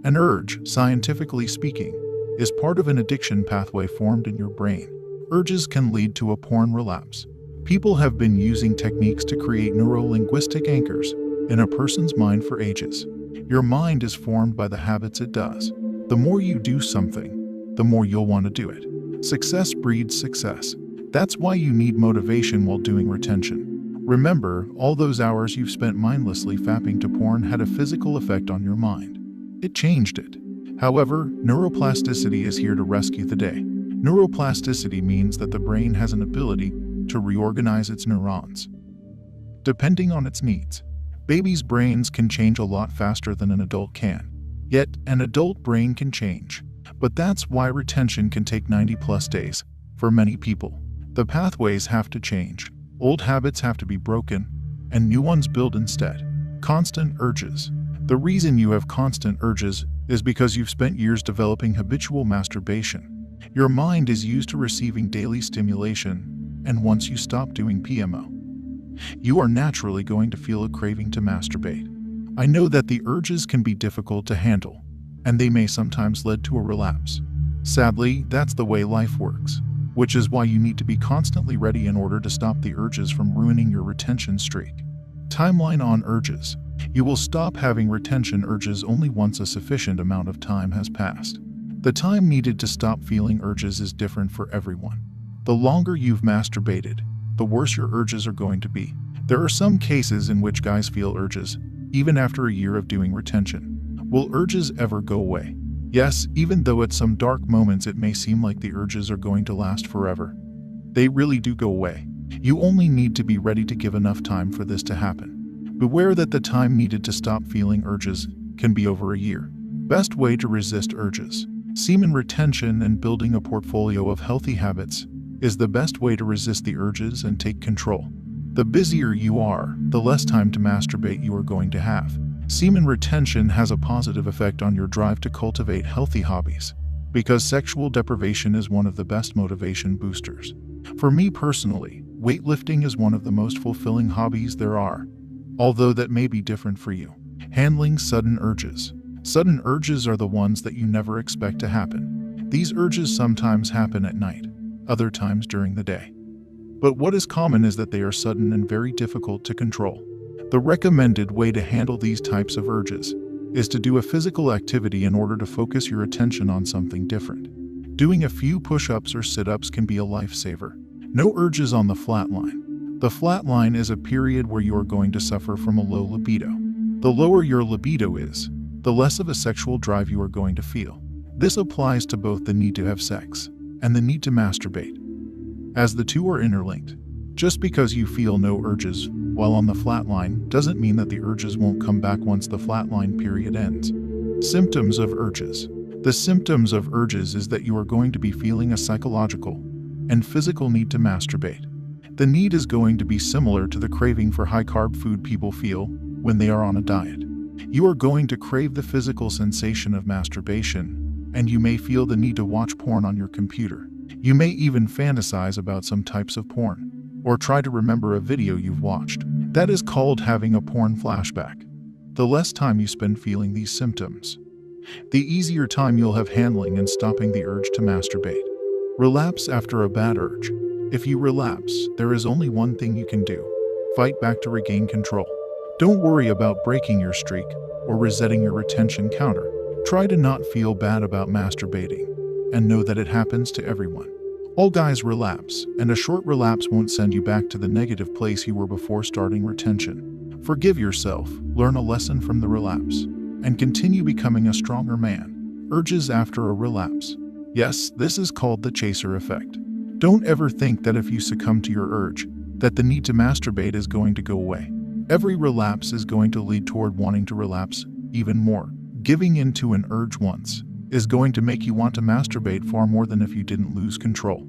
An urge, scientifically speaking, is part of an addiction pathway formed in your brain. Urges can lead to a porn relapse. People have been using techniques to create neuro-linguistic anchors in a person's mind for ages. Your mind is formed by the habits it does. The more you do something, the more you'll want to do it. Success breeds success. That's why you need motivation while doing retention. Remember, all those hours you've spent mindlessly fapping to porn had a physical effect on your mind. It changed it. However, neuroplasticity is here to rescue the day. Neuroplasticity means that the brain has an ability to reorganize its neurons, depending on its needs. Babies' brains can change a lot faster than an adult can. Yet, an adult brain can change. But that's why retention can take 90+ days. For many people, the pathways have to change. Old habits have to be broken, and new ones built instead. Constant urges. The reason you have constant urges is because you've spent years developing habitual masturbation. Your mind is used to receiving daily stimulation, and once you stop doing PMO, you are naturally going to feel a craving to masturbate. I know that the urges can be difficult to handle, and they may sometimes lead to a relapse. Sadly, that's the way life works, which is why you need to be constantly ready in order to stop the urges from ruining your retention streak. Timeline on urges. You will stop having retention urges only once a sufficient amount of time has passed. The time needed to stop feeling urges is different for everyone. The longer you've masturbated, the worse your urges are going to be. There are some cases in which guys feel urges, even after a year of doing retention. Will urges ever go away? Yes, even though at some dark moments it may seem like the urges are going to last forever. They really do go away. You only need to be ready to give enough time for this to happen. Beware that the time needed to stop feeling urges can be over a year. Best way to resist urges. Semen retention and building a portfolio of healthy habits is the best way to resist the urges and take control. The busier you are, the less time to masturbate you are going to have. Semen retention has a positive effect on your drive to cultivate healthy hobbies, because sexual deprivation is one of the best motivation boosters. For me personally, weightlifting is one of the most fulfilling hobbies there are, although that may be different for you. Handling sudden urges. Sudden urges are the ones that you never expect to happen. These urges sometimes happen at night, other times during the day. But what is common is that they are sudden and very difficult to control. The recommended way to handle these types of urges is to do a physical activity in order to focus your attention on something different. Doing a few push-ups or sit-ups can be a lifesaver. No urges on the flat line. The flat line is a period where you are going to suffer from a low libido. The lower your libido is, the less of a sexual drive you are going to feel. This applies to both the need to have sex and the need to masturbate, as the two are interlinked. Just because you feel no urges while on the flat line doesn't mean that the urges won't come back once the flat line period ends. Symptoms of urges. The symptoms of urges is that you are going to be feeling a psychological and physical need to masturbate. The need is going to be similar to the craving for high-carb food people feel when they are on a diet. You are going to crave the physical sensation of masturbation, and you may feel the need to watch porn on your computer. You may even fantasize about some types of porn, or try to remember a video you've watched. That is called having a porn flashback. The less time you spend feeling these symptoms, the easier time you'll have handling and stopping the urge to masturbate. Relapse after a bad urge. If you relapse, there is only one thing you can do: fight back to regain control. Don't worry about breaking your streak or resetting your retention counter. Try to not feel bad about masturbating, and know that it happens to everyone. All guys relapse, and a short relapse won't send you back to the negative place you were before starting retention. Forgive yourself, learn a lesson from the relapse, and continue becoming a stronger man. Urges after a relapse. Yes, this is called the chaser effect. Don't ever think that if you succumb to your urge, that the need to masturbate is going to go away. Every relapse is going to lead toward wanting to relapse even more. Giving in to an urge once is going to make you want to masturbate far more than if you didn't lose control.